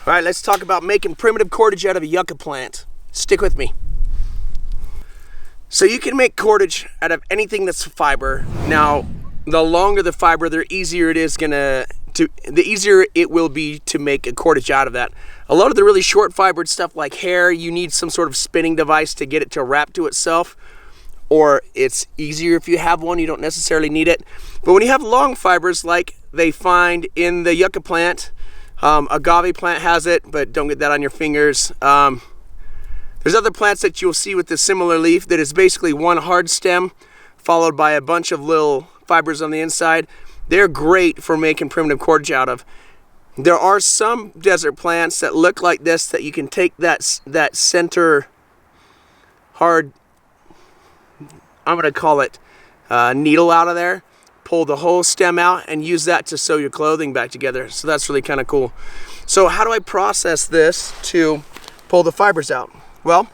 All right, let's talk about making primitive cordage out of a yucca plant. Stick with me. So you can make cordage out of anything that's fiber. Now, the longer the fiber, the easier it will be to make a cordage out of that. A lot of the really short fibered stuff like hair, you need some sort of spinning device to get it to wrap to itself, or it's easier if you have one, you don't necessarily need it. But when you have long fibers like they find in the yucca plant, agave plant has it, but don't get that on your fingers. There's other plants that you'll see with this similar leaf that is basically one hard stem followed by a bunch of little fibers on the inside. They're great for making primitive cordage out of. There are some desert plants that look like this that you can take that center hard, I'm going to call it needle out of there, pull the whole stem out and use that to sew your clothing back together. So that's really kind of cool. So how do I process this to pull the fibers out? Well,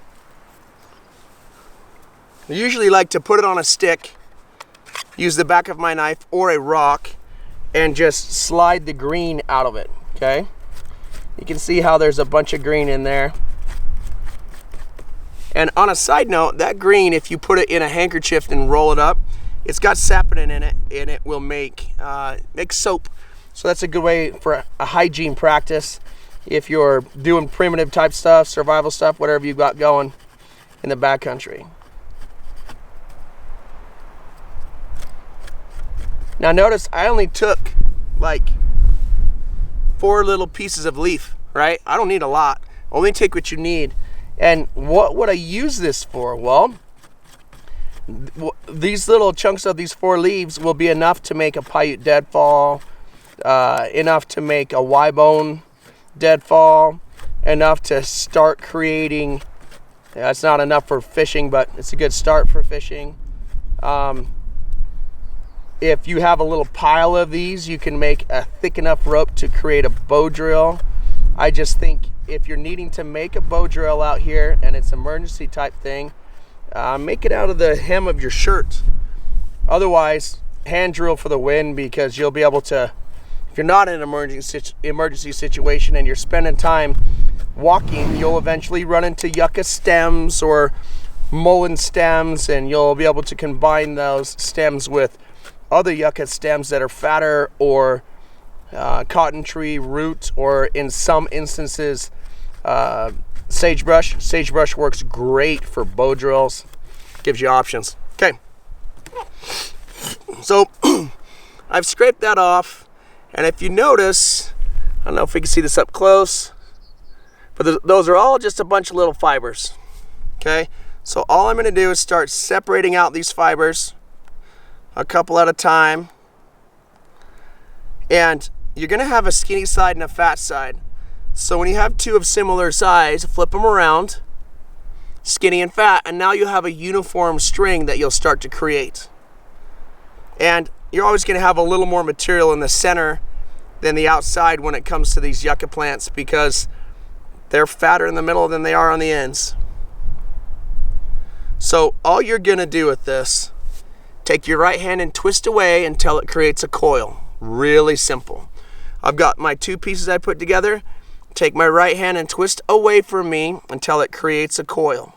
I usually like to put it on a stick, use the back of my knife or a rock, and just slide the green out of it, okay? You can see how there's a bunch of green in there. And on a side note, that green, if you put it in a handkerchief and roll it up, it's got saponin in it, and it will make soap. So that's a good way for a hygiene practice if you're doing primitive type stuff, survival stuff, whatever you've got going in the backcountry. Now notice I only took like 4 little pieces of leaf, right? I don't need a lot. Only take what you need. And what would I use this for? Well, these little chunks of these 4 leaves will be enough to make a Paiute deadfall, enough to make a Y-bone deadfall, enough to start creating. It's not enough for fishing, but it's a good start for fishing. If you have a little pile of these, you can make a thick enough rope to create a bow drill. I just think if you're needing to make a bow drill out here and it's an emergency type thing, make it out of the hem of your shirt. Otherwise, hand drill for the win, because you'll be able to, if you're not in an emergency situation and you're spending time walking, you'll eventually run into yucca stems or mullein stems, and you'll be able to combine those stems with other yucca stems that are fatter, or cotton tree root, or in some instances sagebrush. Sagebrush works great for bow drills, gives you options. Okay, so I've scraped that off, and if you notice, I don't know if we can see this up close, but those are all just a bunch of little fibers. Okay, so all I'm going to do is start separating out these fibers a couple at a time, and you're going to have a skinny side and a fat side. So when you have 2 of similar size, flip them around, skinny and fat, and now you have a uniform string that you'll start to create. And you're always going to have a little more material in the center than the outside when it comes to these yucca plants, because they're fatter in the middle than they are on the ends. So all you're going to do with this, take your right hand and twist away until it creates a coil. Really simple. I've got my 2 pieces I put together. Take my right hand and twist away from me until it creates a coil.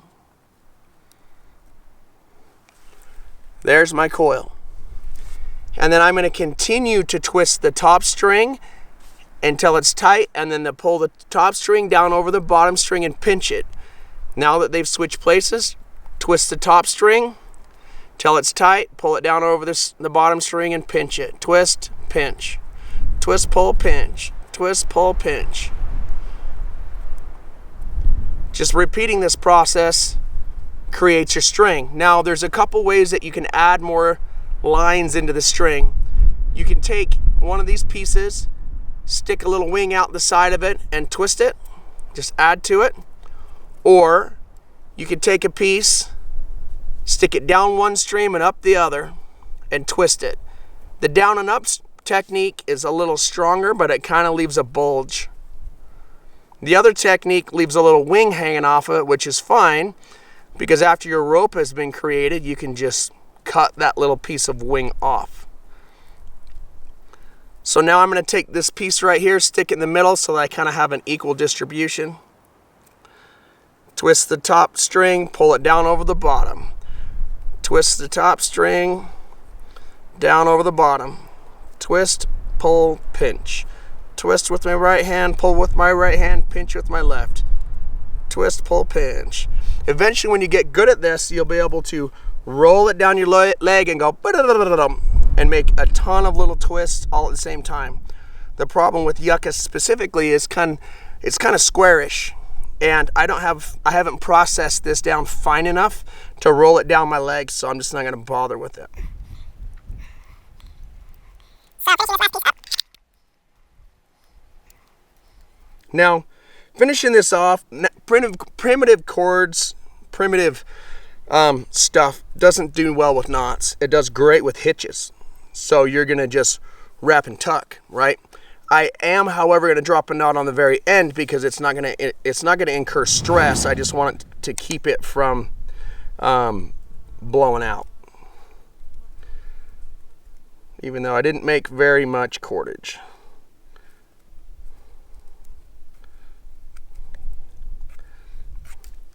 There's my coil. And then I'm going to continue to twist the top string until it's tight, and then to pull the top string down over the bottom string and pinch it. Now that they've switched places, twist the top string till it's tight, pull it down over the bottom string and pinch it. Twist, pinch. Twist, pull, pinch. Twist, pull, pinch. Just repeating this process creates your string. Now there's a couple ways that you can add more lines into the string. You can take one of these pieces, stick a little wing out the side of it and twist it, just add to it. Or you could take a piece, stick it down one stream and up the other, and twist it. The down and up technique is a little stronger, but it kind of leaves a bulge. The other technique leaves a little wing hanging off of it, which is fine, because after your rope has been created, you can just cut that little piece of wing off. So now I'm going to take this piece right here, stick it in the middle so that I kind of have an equal distribution. Twist the top string, pull it down over the bottom. Twist the top string, down over the bottom. Twist, pull, pinch. Twist with my right hand, pull with my right hand, pinch with my left. Twist, pull, pinch. Eventually, when you get good at this, you'll be able to roll it down your leg and go and make a ton of little twists all at the same time. The problem with Yucca specifically is it's kind of squarish, and I haven't processed this down fine enough to roll it down my legs, so I'm just not going to bother with it. Now, finishing this off, primitive chords, primitive stuff doesn't do well with knots. It does great with hitches. So you're going to just wrap and tuck, right? I am, however, going to drop a knot on the very end because it's not going to incur stress. I just want it to keep it from blowing out. Even though I didn't make very much cordage.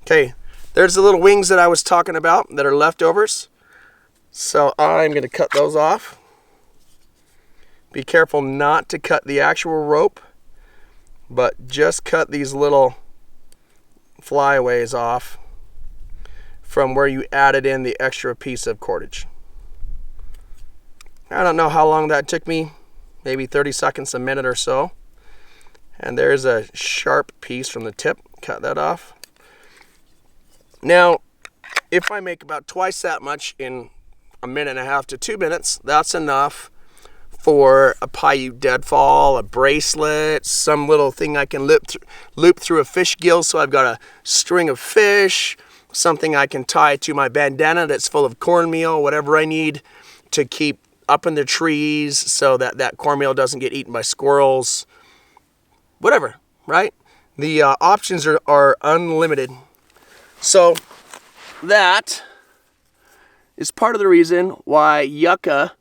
Okay, there's the little wings that I was talking about that are leftovers. So I'm going to cut those off. Be careful not to cut the actual rope, but just cut these little flyaways off from where you added in the extra piece of cordage. I don't know how long that took me, maybe 30 seconds, a minute or so. And there's a sharp piece from the tip, cut that off. Now, if I make about twice that much in a minute and a half to 2 minutes, that's enough for a Paiute deadfall, a bracelet, some little thing I can loop through a fish gill so I've got a string of fish, something I can tie to my bandana that's full of cornmeal, whatever I need to keep up in the trees so that that cornmeal doesn't get eaten by squirrels, whatever, right? The options are unlimited. So that is part of the reason why Yucca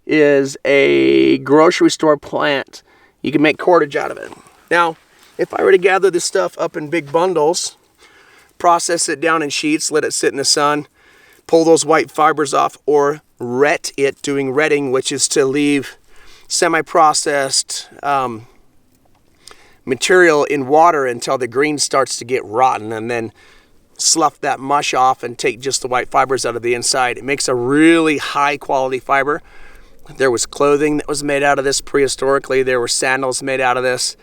is a grocery store plant. You can make cordage out of it. Now, if I were to gather this stuff up in big bundles, process it down in sheets, let it sit in the sun, pull those white fibers off, or ret it, doing retting, which is to leave semi-processed material in water until the green starts to get rotten, and then slough that mush off and take just the white fibers out of the inside. It makes a really high quality fiber. There was clothing that was made out of this prehistorically. There were sandals made out of this.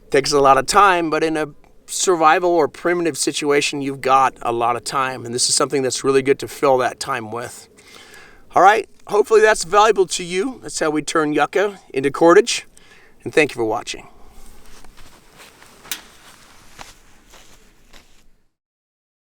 It takes a lot of time, but in a survival or primitive situation, you've got a lot of time, and this is something that's really good to fill that time with. All right, hopefully that's valuable to you. That's how we turn Yucca into cordage, and thank you for watching.